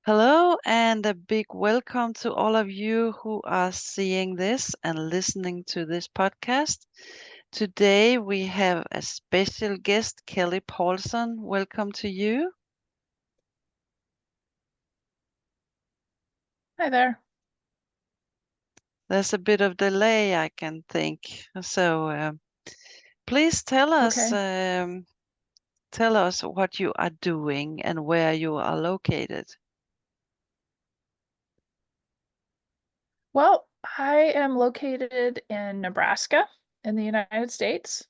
Hello, and a big welcome to all of you who are seeing this and listening to this podcast. Today we have a special guest, Kelli Paulson. Welcome to you. Hi there. There's a bit of delay, I can think. So please Okay. tell us what you are doing and where you are located. Well, I am located in Nebraska in the United States.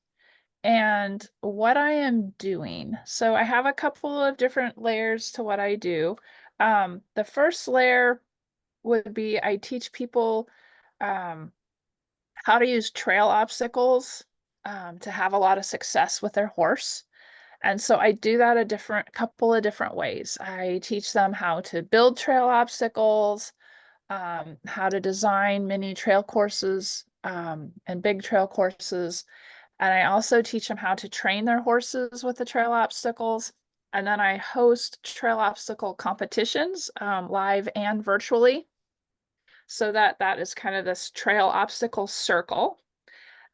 And what I am doing, so I have a couple of different layers to what I do. The first layer would be I teach people um, how to use trail obstacles to have a lot of success with their horse. And so I do that a couple of different ways. I teach them how to build trail obstacles, how to design mini trail courses and big trail courses. And I also teach them how to train their horses with the trail obstacles. And then I host trail obstacle competitions live and virtually. So that is kind of this trail obstacle circle.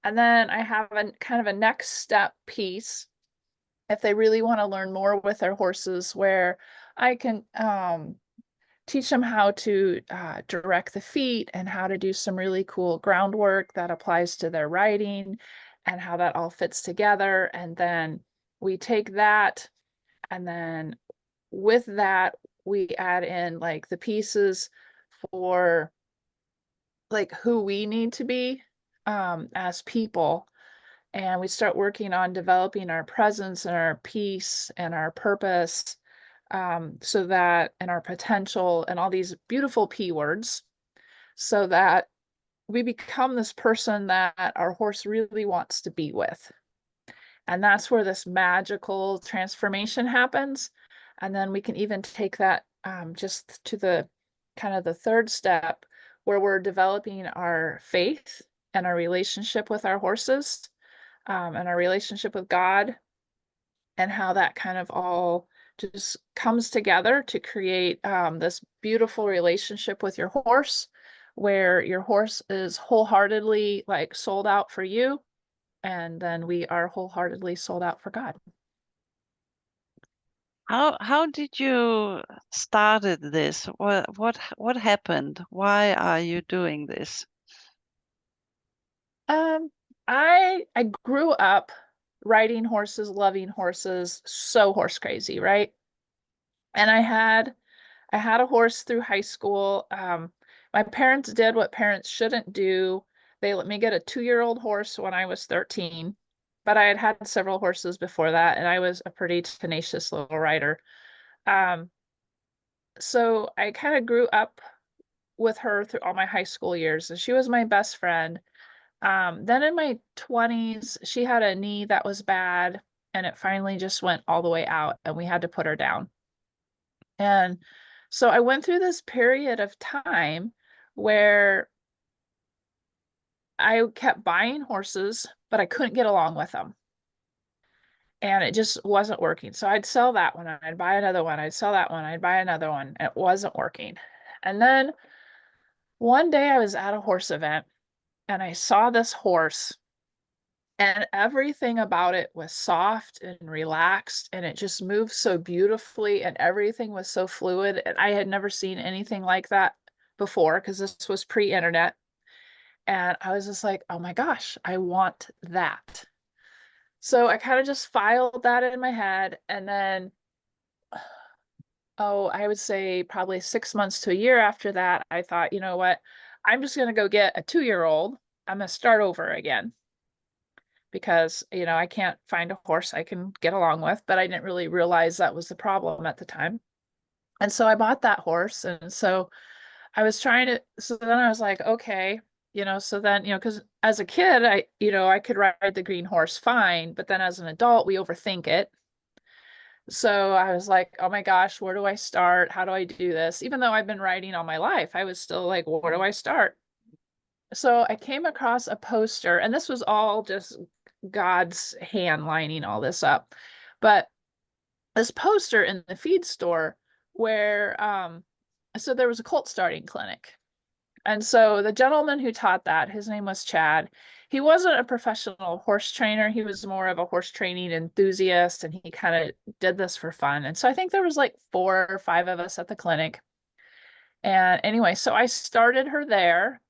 And then I have a kind of a next step piece if they really want to learn more with their horses, where I can teach them how to direct the feet and how to do some really cool groundwork that applies to their riding and how that all fits together. And then we take that, and then with that, we add in like the pieces for like who we need to be as people. And we start working on developing our presence and our peace and our purpose, so that, and our potential and all these beautiful P words, so that we become this person that our horse really wants to be with. And that's where this magical transformation happens. And then we can even take that just to the kind of the third step, where we're developing our faith and our relationship with our horses, and our relationship with God, and how that kind of all just comes together to create this beautiful relationship with your horse, where your horse is wholeheartedly like sold out for you, and then we are wholeheartedly sold out for God. How did you started this? What happened? Why are you doing this? Um, I grew up riding horses, loving horses, so horse crazy, right? And I had a horse through high school. My parents did what parents shouldn't do. They let me get a 2-year-old horse when I was 13, but I had had several horses before that, and I was a pretty tenacious little rider. Um, so I kind of grew up with her through all my high school years, and she was my best friend. Then in my 20s, she had a knee that was bad, and it finally just went all the way out, and we had to put her down. And so I went through this period of time where I kept buying horses, but I couldn't get along with them. And it just wasn't working. So I'd sell that one, I'd buy another one, I'd sell that one, I'd buy another one. And it wasn't working. And then one day I was at a horse event and I saw this horse, and everything about it was soft and relaxed, and it just moved so beautifully, and everything was so fluid. And I had never seen anything like that before, because this was pre-internet. And I was just like, oh my gosh, I want that. So I kind of just filed that in my head. And then, oh, I would say probably 6 months to a year after that, I thought, you know what? I'm just going to go get a 2-year-old. I'm going to start over again, because, I can't find a horse I can get along with, but I didn't really realize that was the problem at the time. And so I bought that horse. And so so then I was like, okay, so then, because as a kid, I could ride the green horse fine, but then as an adult, we overthink it. So I was like, oh my gosh, where do I start? How do I do this? Even though I've been riding all my life, I was still like, where do I start? So I came across a poster, and this was all just God's hand lining all this up. But this poster in the feed store, where so there was a colt starting clinic. And so the gentleman who taught that, his name was Chad. He wasn't a professional horse trainer. He was more of a horse training enthusiast, and he kind of did this for fun. And so I think there was like 4 or 5 of us at the clinic. And anyway, so I started her there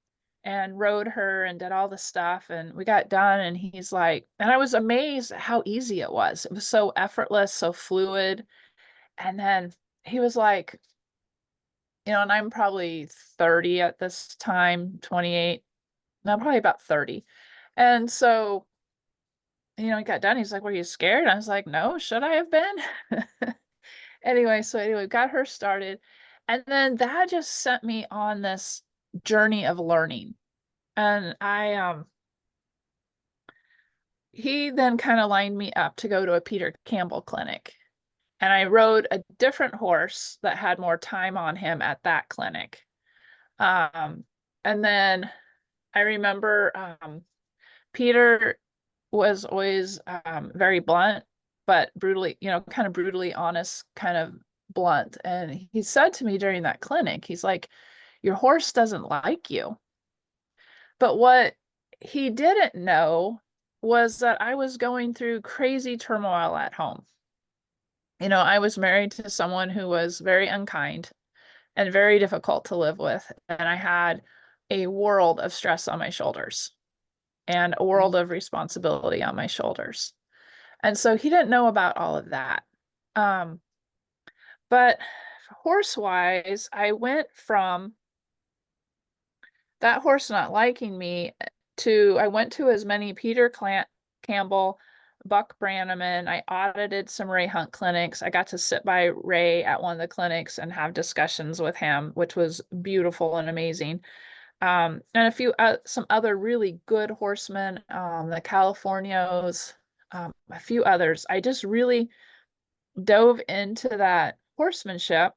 and rode her and did all the stuff. And we got done, and he's like, and I was amazed at how easy it was. It was so effortless, so fluid. And then he was like, and I'm probably 30 at this time, 28, no, probably about 30. And so, he got done. He's like, were you scared? I was like, no, should I have been? Anyway, got her started. And then that just sent me on this journey of learning. And he then kind of lined me up to go to a Peter Campbell clinic. And I rode a different horse that had more time on him at that clinic. And then I remember Peter was always very blunt, but brutally, kind of brutally honest, kind of blunt. And he said to me during that clinic, he's like, your horse doesn't like you. But what he didn't know was that I was going through crazy turmoil at home. I was married to someone who was very unkind and very difficult to live with. And I had a world of stress on my shoulders and a world of responsibility on my shoulders. And so he didn't know about all of that. But horse wise, I went from that horse not liking me to I went to as many Peter Campbell, Buck Brannaman. I audited some Ray Hunt clinics. I got to sit by Ray at one of the clinics and have discussions with him, which was beautiful and amazing. And some other really good horsemen, the Californios, a few others. I just really dove into that horsemanship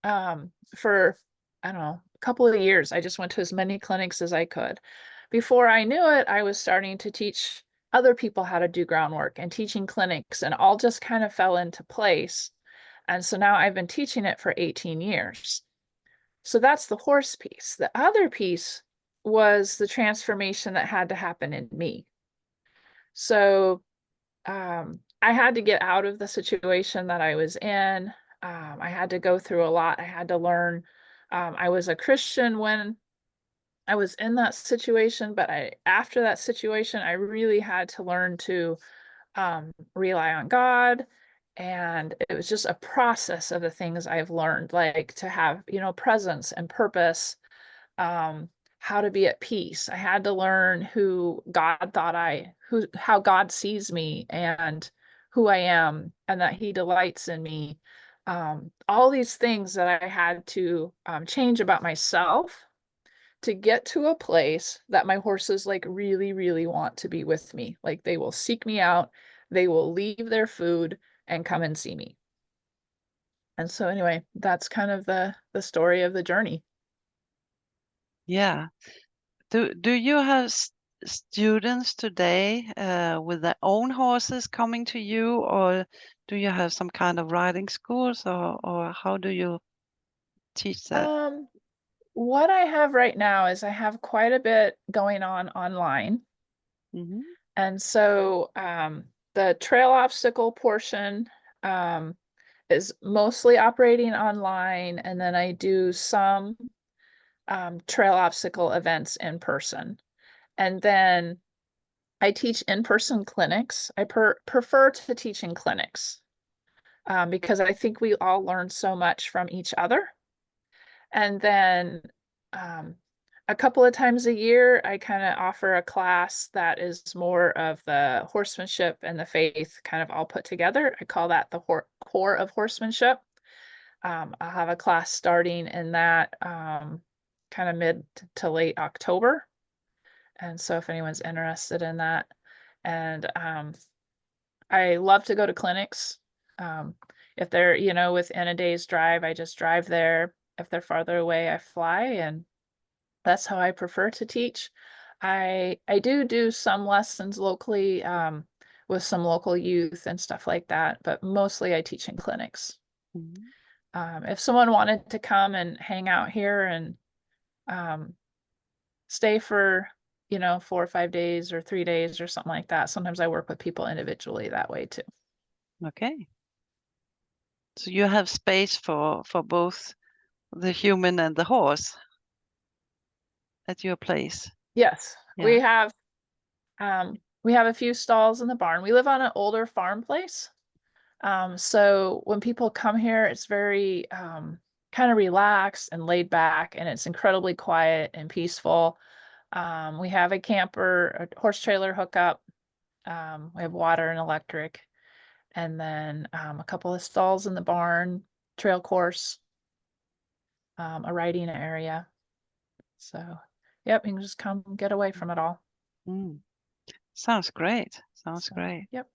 for, I don't know, a couple of years. I just went to as many clinics as I could. Before I knew it, I was starting to teach other people how to do groundwork and teaching clinics, and all just kind of fell into place. And so now I've been teaching it for 18 years. So that's the horse piece. The other piece was the transformation that had to happen in me. So I had to get out of the situation that I was in. I had to go through a lot. I had to learn. I was a Christian when I was in that situation, but after that situation, I really had to learn to rely on God. And it was just a process of the things I've learned, like to have, presence and purpose, how to be at peace. I had to learn how God sees me and who I am, and that He delights in me. All these things that I had to change about myself to get to a place that my horses like really, really want to be with me. Like they will seek me out, they will leave their food and come and see me. And so anyway, that's kind of the story of the journey. Yeah. Do you have students today with their own horses coming to you, or do you have some kind of riding schools, or how do you teach that? What I have right now is I have quite a bit going on online. Mm-hmm. And so the trail obstacle portion is mostly operating online. And then I do some trail obstacle events in person. And then I teach in-person clinics. I prefer to teach in clinics because I think we all learn so much from each other. And then um, a couple of times a year, I kind of offer a class that is more of the horsemanship and the faith kind of all put together. I call that the core of horsemanship. I'll have a class starting in that kind of mid to late October. And so if anyone's interested in that, and I love to go to clinics. If they're, within a day's drive, I just drive there. If they're farther away, I fly, and that's how I prefer to teach. I do some lessons locally with some local youth and stuff like that, but mostly I teach in clinics. Mm-hmm. If someone wanted to come and hang out here and stay for, 4 or 5 days or 3 days or something like that, sometimes I work with people individually that way too. Okay. So you have space for both the human and the horse at your place. Yes, Yeah. we have a few stalls in the barn. We live on an older farm place. So when people come here, it's very kind of relaxed and laid back, and it's incredibly quiet and peaceful. We have a camper, a horse trailer hookup. We have water and electric, and then a couple of stalls in the barn, trail course, a riding area. So, yep, you can just come get away from it all. Mm. Sounds great. Sounds So, great. yep.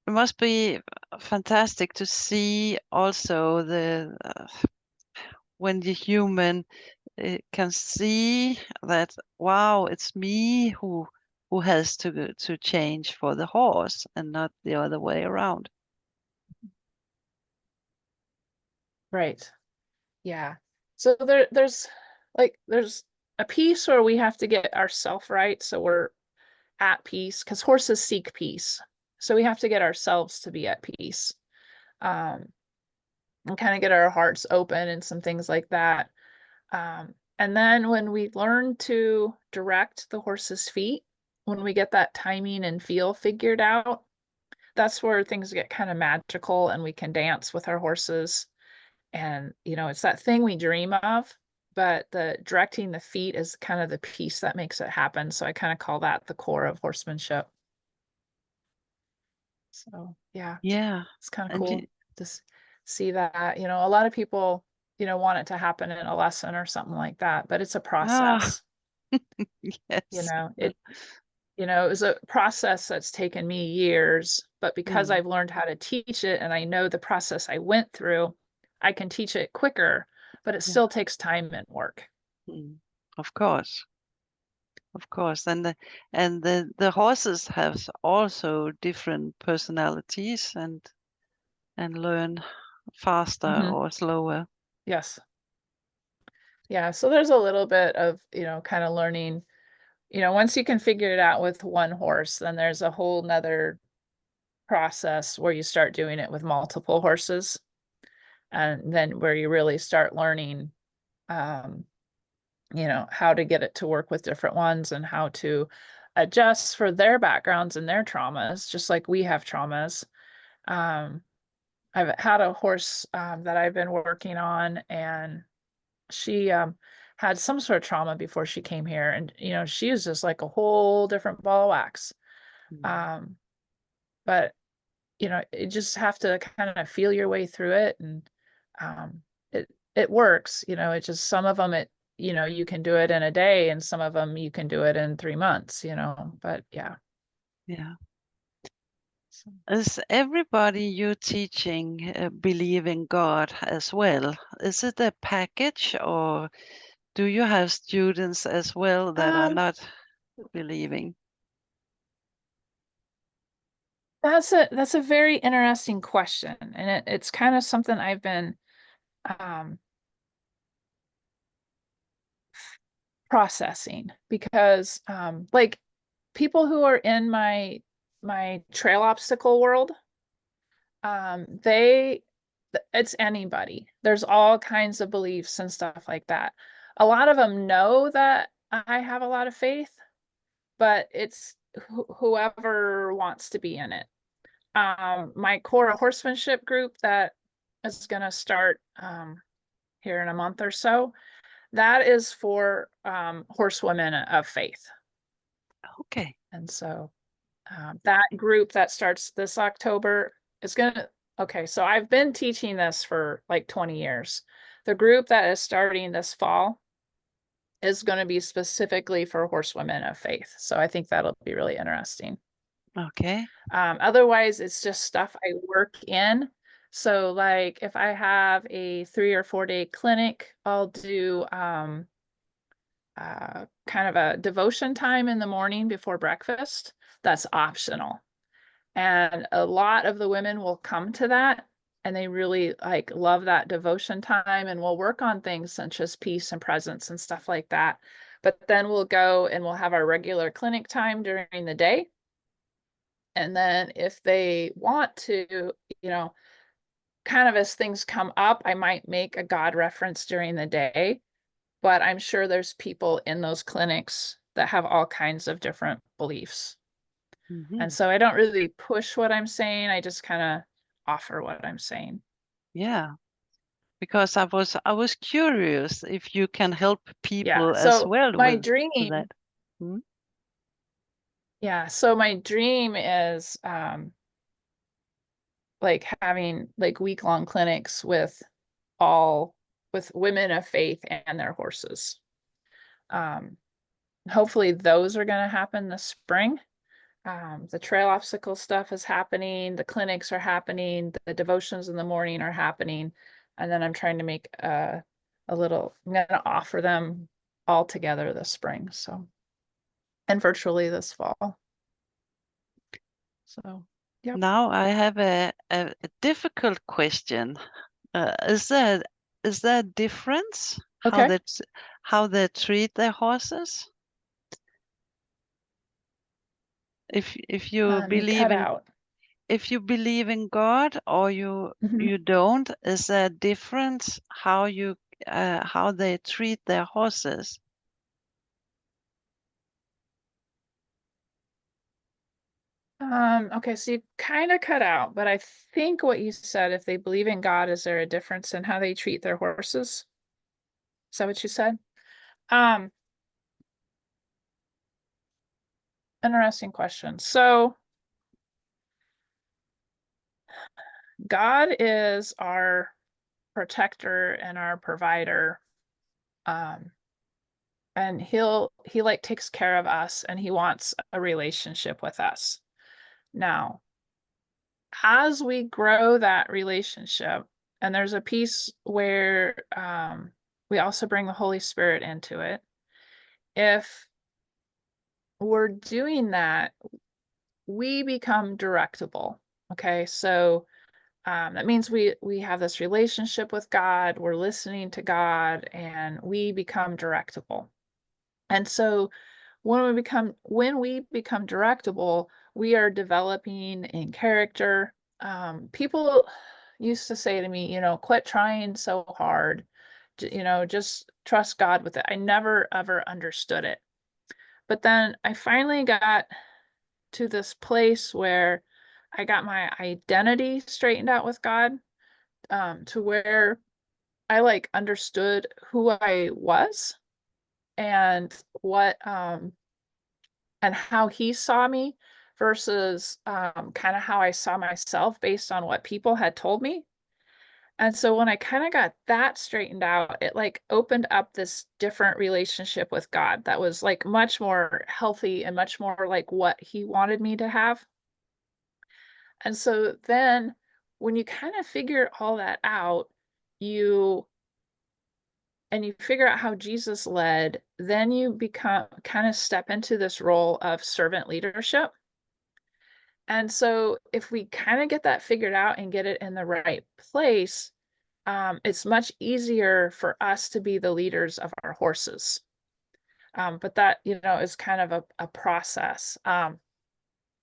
It must be fantastic to see also the when the human can see that, wow, it's me who has to change for the horse and not the other way around. Right. Yeah. So there's a piece where we have to get ourself right. So we're at peace because horses seek peace. So we have to get ourselves to be at peace. Um, and kind of get our hearts open and some things like that. And then when we learn to direct the horse's feet, when we get that timing and feel figured out, that's where things get kind of magical and we can dance with our horses. And, it's that thing we dream of, but the directing the feet is kind of the piece that makes it happen. So I kind of call that the core of horsemanship. So yeah, Yeah. it's kind of And cool to see that. A lot of people, want it to happen in a lesson or something like that, but it's a ah, process. yes. It was a process that's taken me years, but because Mm, I've learned how to teach it and I know the process I went through, I can teach it quicker, but it yeah. still takes time and work. Mm. Of course. Of course. And the horses have also different personalities and learn faster Hmm. or slower. Yes. Yeah. So there's a little bit of, kind of learning, once you can figure it out with one horse, then there's a whole nother process where you start doing it with multiple horses. And then where you really start learning, um, how to get it to work with different ones and how to adjust for their backgrounds and their traumas, just like we have traumas. Um, I've had a horse that I've been working on, and she had some sort of trauma before she came here. And, she is just like a whole different ball of wax. Mm. Um, but, you just have to kind of feel your way through it. And it works, it just, some of them, you can do it in a day, and some of them you can do it in 3 months, but yeah. Yeah. So, Is everybody you're teaching believe in God as well? Is it a package, or do you have students as well that are um, not believing? that's a very interesting question, and it's kind of something I've been um, processing because like people who are in my trail obstacle world, they it's anybody. There's all kinds of beliefs and stuff like that. A lot of them know that I have a lot of faith, but it's whoever wants to be in it. My core horsemanship group that is going to start here in a month or so, that is for horsewomen of faith. Okay. And so that group that starts this October is going to, okay, so I've been teaching this for like 20 years. The group that is starting this fall is going to be specifically for horsewomen of faith. So I think that'll be really interesting. Okay. Otherwise, it's just stuff I work in. So, like, if I have a 3 or 4 day clinic, I'll do kind of a devotion time in the morning before breakfast. That's optional. And a lot of the women will come to that and they really like love that devotion time, and we'll work on things such as peace and presence and stuff like that. But then we'll go and we'll have our regular clinic time during the day. And then if they want to, kind of as things come up, I might make a God reference during the day, but I'm sure there's people in those clinics that have all kinds of different beliefs. And so I don't really push what I'm saying. I just kind of offer what I'm saying. Yeah, because I was curious if you can help Yeah. people as So well my with dream, that. Hmm? yeah. So my dream is like having like week-long clinics with women of faith and their horses. Um, hopefully those are going to happen this spring. The trail obstacle stuff is happening. The clinics are happening. The devotions in the morning are happening. And then I'm trying to make I'm going to offer them all together this spring. So, and virtually this fall. So, yep. Now I have a difficult question. Is there a difference Okay. how they treat their horses? If you You believe cut in out. God or Mhm. you don't, is there a difference how they treat their horses? Okay, so you kind of cut out, but I think what you said, if they believe in God, is there a difference in how they treat their horses? Is that what you said? Um, Interesting question. So God is our protector and our provider. Um, and he like takes care of us and he wants a relationship with us. Now, as we grow that relationship, and there's a piece where we also bring the Holy Spirit into it. If we're doing that, we become directable. Okay, so that means we have this relationship with God, we're listening to God, and we become directable. And so when we become directable, we are developing in character. People used to say to me, quit trying so hard. Just trust God with it. I never ever understood it. But then I finally got to this place where I got my identity straightened out with God, to where I like understood who I was and what and how he saw me versus kind of how I saw myself based on what people had told me. And so when I kind of got that straightened out, it like opened up this different relationship with God that was like much more healthy and much more like what he wanted me to have. And so then when you kind of figure all that out, you you figure out how Jesus led, then you become kind of step into this role of servant leadership. And so if we kind of get that figured out and get it in the right place, it's much easier for us to be the leaders of our horses. But that, is kind of a process.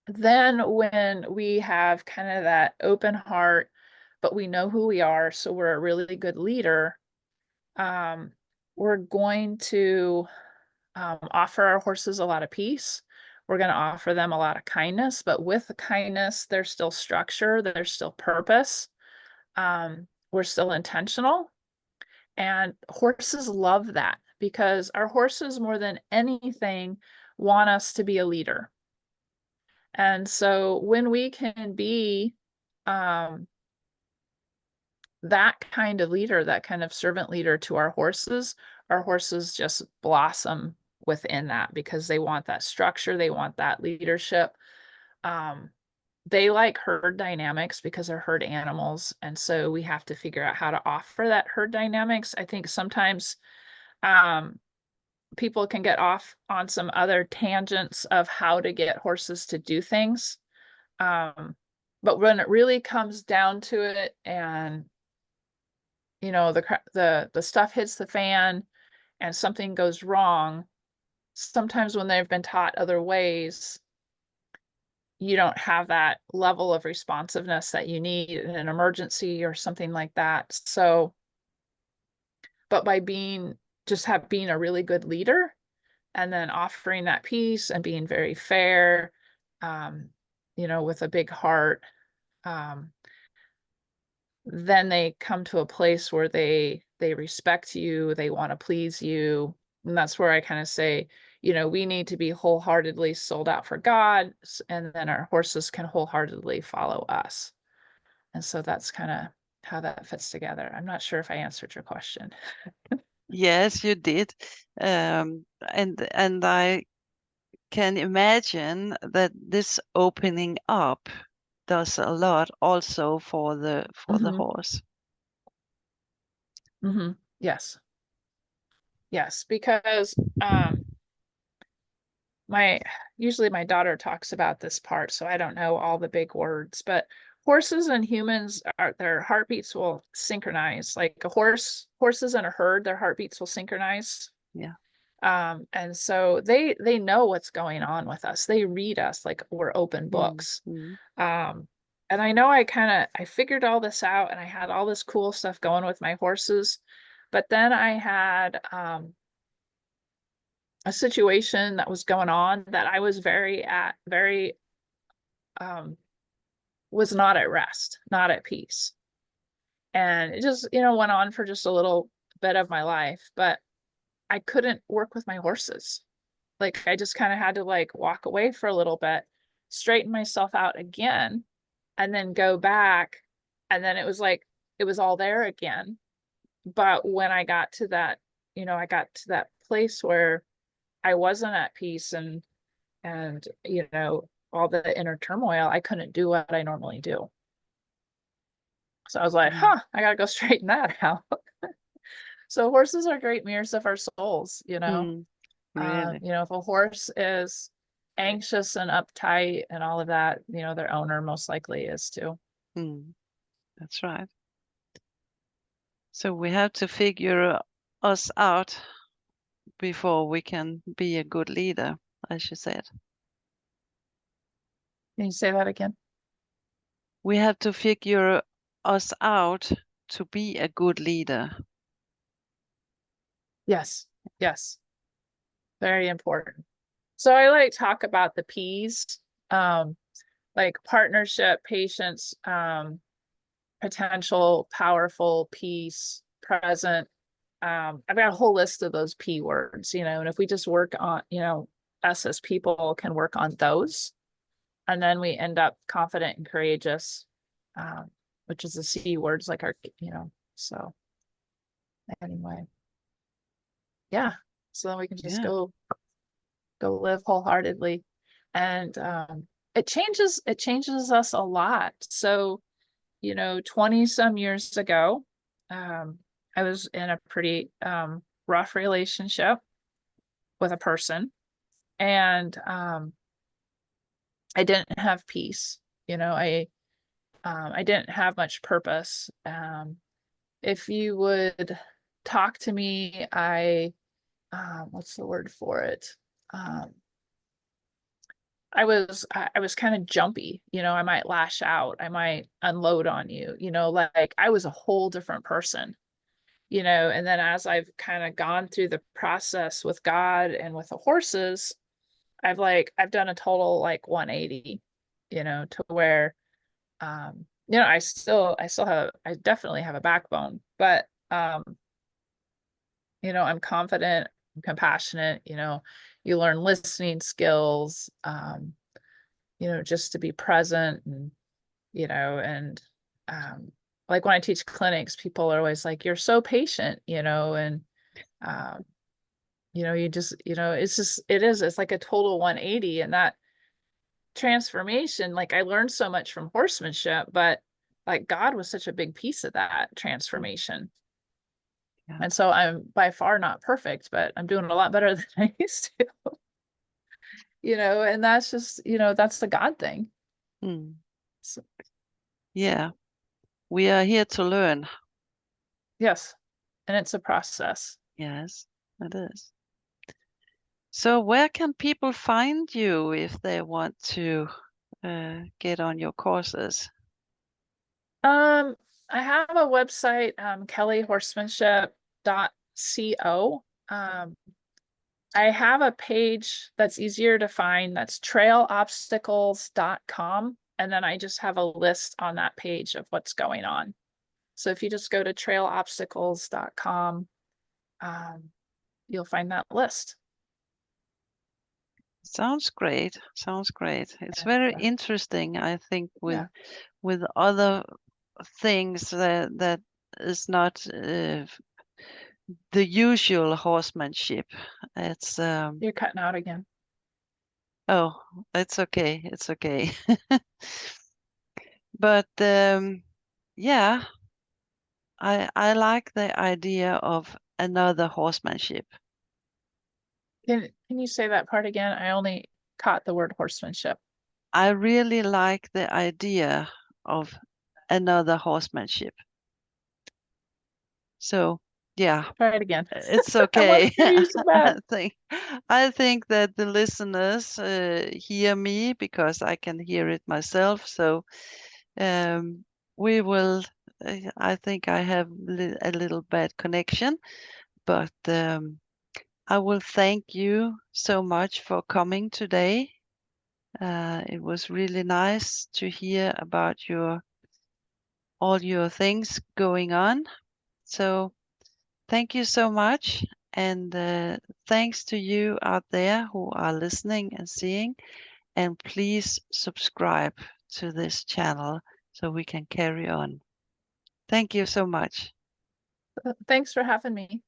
Then when we have kind of that open heart, but we know who we are, so we're a really good leader, we're going to offer our horses a lot of peace. We're going to offer them a lot of kindness, but with the kindness, there's still structure, there's still purpose. We're still intentional. And horses love that because our horses, more than anything, want us to be a leader. And so when we can be um, that kind of leader, that kind of servant leader to our horses just blossom within that because they want that structure, they want that leadership. They like herd dynamics because they're herd animals. And so we have to figure out how to offer that herd dynamics. I think sometimes people can get off on some other tangents of how to get horses to do things. But when it really comes down to it, and the stuff hits the fan and something goes wrong, sometimes when they've been taught other ways, you don't have that level of responsiveness that you need in an emergency or something like that. So, but by being a really good leader, and then offering that peace and being very fair, with a big heart, um, then they come to a place where they respect you, they want to please you. And that's where I kind of say, we need to be wholeheartedly sold out for God, and then our horses can wholeheartedly follow us. And so that's kind of how that fits together. I'm not sure if I answered your question. Yes, you did. And I can imagine that this opening up does a lot also for the Mm-hmm. horse. Mm-hmm. Yes. Yes, because usually my daughter talks about this part, so I don't know all the big words, but horses and humans their heartbeats will synchronize. Like horses in a herd, their heartbeats will synchronize. Yeah. And so they know what's going on with us. They read us like we're open books. Mm-hmm. And I know I figured all this out, and I had all this cool stuff going with my horses, but then I had a situation that was going on that I was very was not at rest, not at peace. And it just, went on for just a little bit of my life, but I couldn't work with my horses. Like I just kind of had to like walk away for a little bit, straighten myself out again, and then go back. And then it was like it was all there again. But when I got to that, I got to that place where I wasn't at peace, and all the inner turmoil, I couldn't do what I normally do. So I was like, Mm. I gotta go straighten that out. So horses are great mirrors of our souls. Really. If a horse is anxious and uptight and all of that, their owner most likely is too. That's right. So we have to figure us out before we can be a good leader, as you said. Can you say that again? We have to figure us out to be a good leader. Yes. Yes. Very important. So I like talk about the P's, like partnership, patience, potential, powerful, peace, present. I've got a whole list of those P words, and if we just work on, us as people can work on those, and then we end up confident and courageous, which is the C words, like so anyway, yeah. So then we can just Yeah. go live wholeheartedly, and it changes us a lot. So 20 some years ago, I was in a pretty rough relationship with a person, and I didn't have peace. I didn't have much purpose. If you would talk to me, what's the word for it? I was kind of jumpy, I might lash out, I might unload on you, like I was a whole different person, and then as I've kind of gone through the process with God and with the horses, I've done a total like 180, to where, I definitely have a backbone, but, I'm confident, I'm compassionate, you learn listening skills, just to be present, and like when I teach clinics, people are always like, you're so patient, and um, you just, it's like a total 180, and that transformation, like I learned so much from horsemanship, but like God was such a big piece of that transformation. Yeah. And so I'm by far not perfect, but I'm doing a lot better than I used to, and that's just, that's the God thing. Mm. So, Yeah, we are here to learn. Yes, and it's a process. Yes, it is. So where can people find you if they want to get on your courses? I have a website, kellihorsemanship.co. I have a page that's easier to find. That's trailobstacles.com. And then I just have a list on that page of what's going on. So if you just go to trailobstacles.com, you'll find that list. Sounds great. Sounds great. It's very interesting, I think, Yeah. with other things that is not the usual horsemanship. It's You're cutting out again. oh, it's okay. It's okay. But yeah, I like the idea of another horsemanship. Can you say that part again? I only caught the word horsemanship. I really like the idea of another horsemanship. So yeah, Try it again. it's I want okay. to hear you so bad. I think that the listeners hear me because I can hear it myself. So we will. I think I have a little bad connection, but I will thank you so much for coming today. It was really nice to hear about all your things going on. So thank you so much. And thanks to you out there who are listening and seeing. And please subscribe to this channel so we can carry on. Thank you so much. Thanks for having me.